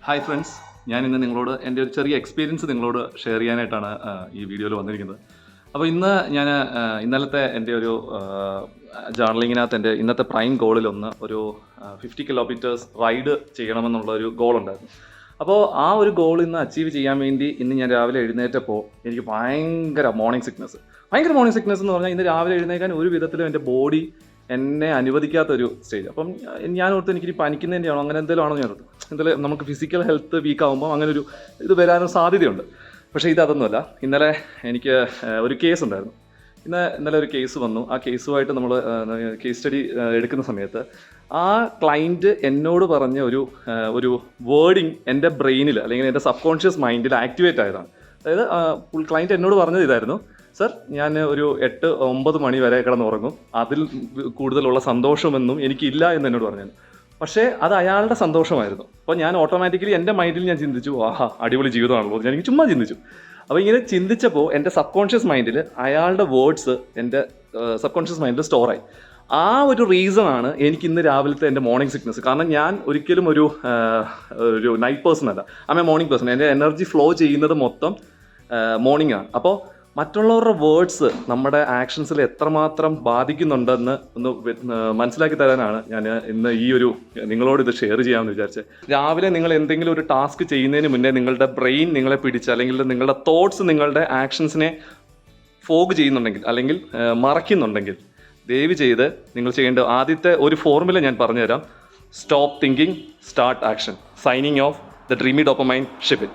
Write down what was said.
Hi friends, ഞാൻ ഇന്ന് നിങ്ങളോട് എൻ്റെ ഒരു ചെറിയ എക്സ്പീരിയൻസ് നിങ്ങളോട് ഷെയർ ചെയ്യാനായിട്ടാണ് ഈ വീഡിയോയിൽ വന്നിരിക്കുന്നത്. അപ്പോൾ ഇന്ന് ഞാൻ ഇന്നലത്തെ എൻ്റെ ഒരു ജേർണലിങ്ങിനകത്ത് എൻ്റെ ഇന്നത്തെ പ്രൈം ഗോളിലൊന്ന് ഒരു 50 കിലോമീറ്റേഴ്സ് റൈഡ് ചെയ്യണമെന്നുള്ള ഒരു ഗോളുണ്ടായിരുന്നു. അപ്പോൾ ആ ഒരു ഗോൾ ഇന്ന് അച്ചീവ് ചെയ്യാൻ വേണ്ടി ഇന്ന് ഞാൻ രാവിലെ എഴുന്നേറ്റപ്പോൾ എനിക്ക് ഭയങ്കര മോർണിംഗ് സിക്നസ് എന്ന് പറഞ്ഞാൽ ഇന്ന് രാവിലെ എഴുന്നേക്കാൻ ഒരു വിധത്തിലും എൻ്റെ ബോഡി എന്നെ അനുവദിക്കാത്തൊരു സ്റ്റേജ്. അപ്പം ഞാൻ ഓർത്ത് എനിക്കിനി പനിക്കുന്നതിൻ്റെ ആണോ അങ്ങനെ എന്തെങ്കിലും ആണോ ഞാൻ ഓർത്ത്. എന്തായാലും നമുക്ക് ഫിസിക്കൽ ഹെൽത്ത് വീക്ക് ആകുമ്പോൾ അങ്ങനെ ഒരു ഇത് വരാനും സാധ്യതയുണ്ട്. പക്ഷേ ഇതൊന്നുമല്ല. ഇന്നലെ എനിക്ക് ഒരു കേസ് ഉണ്ടായിരുന്നു. ഇന്നലെ ഒരു കേസ് വന്നു. ആ കേസുമായിട്ട് നമ്മൾ കേസ് സ്റ്റഡി എടുക്കുന്ന സമയത്ത് ആ ക്ലൈൻറ്റ് എന്നോട് പറഞ്ഞ ഒരു വേർഡിങ് എൻ്റെ ബ്രെയിനിൽ അല്ലെങ്കിൽ എൻ്റെ സബ് കോൺഷ്യസ് മൈൻഡിൽ ആക്ടിവേറ്റ് ആയതാണ്. അതായത് ക്ലൈൻറ്റ് എന്നോട് പറഞ്ഞത് ഇതായിരുന്നു: സർ, ഞാൻ ഒരു 8-9 മണി വരെ കിടന്നുറങ്ങും, അതിൽ കൂടുതലുള്ള സന്തോഷമൊന്നും എനിക്കില്ല എന്ന് എന്നോട് പറഞ്ഞു. പക്ഷേ അത് അയാളുടെ സന്തോഷമായിരുന്നു. അപ്പോൾ ഞാൻ ഓട്ടോമാറ്റിക്കലി എൻ്റെ മൈൻഡിൽ ഞാൻ ചിന്തിച്ചു, ആഹാ അടിപൊളി ജീവിതമാണല്ലോ. ഞാൻ ചുമ്മാ ചിന്തിച്ചു. അപ്പോൾ ഇങ്ങനെ ചിന്തിച്ചപ്പോൾ എൻ്റെ സബ് കോൺഷ്യസ് മൈൻഡിൽ അയാളുടെ വേർഡ്സ് എൻ്റെ സബ് കോൺഷ്യസ് മൈൻഡിൽ സ്റ്റോറായി. ആ ഒരു റീസണാണ് എനിക്ക് ഇന്ന് രാവിലത്തെ എൻ്റെ മോർണിംഗ് സിക്നസ്. കാരണം ഞാൻ ഒരിക്കലും ഒരു നൈറ്റ് പേഴ്സൺ അല്ല, ഐ എ മോർണിംഗ് പേഴ്സൺ. എൻ്റെ എനർജി ഫ്ലോ ചെയ്യുന്നത് മൊത്തം മോർണിംഗ് ആണ്. അപ്പോൾ മറ്റുള്ളവരുടെ വേർഡ്സ് നമ്മുടെ ആക്ഷൻസിൽ എത്രമാത്രം ബാധിക്കുന്നുണ്ടെന്ന് ഒന്ന് മനസ്സിലാക്കി തരാനാണ് ഞാൻ ഇന്ന് ഈ ഒരു നിങ്ങളോട് ഇത് ഷെയർ ചെയ്യാമെന്ന് വിചാരിച്ചത്. രാവിലെ നിങ്ങൾ എന്തെങ്കിലും ഒരു ടാസ്ക് ചെയ്യുന്നതിന് മുന്നേ നിങ്ങളുടെ ബ്രെയിൻ നിങ്ങളെ പിടിച്ച് അല്ലെങ്കിൽ നിങ്ങളുടെ തോട്ട്സ് നിങ്ങളുടെ ആക്ഷൻസിനെ ഫോഗ് ചെയ്യുന്നുണ്ടെങ്കിൽ അല്ലെങ്കിൽ മറയ്ക്കുന്നുണ്ടെങ്കിൽ ദയവ് ചെയ്ത് നിങ്ങൾ ചെയ്യേണ്ട ആദ്യത്തെ ഒരു ഫോർമുല ഞാൻ പറഞ്ഞുതരാം. Stop thinking, start action. Signing off. The dreamy dopamine ഷിപ്പിൻ.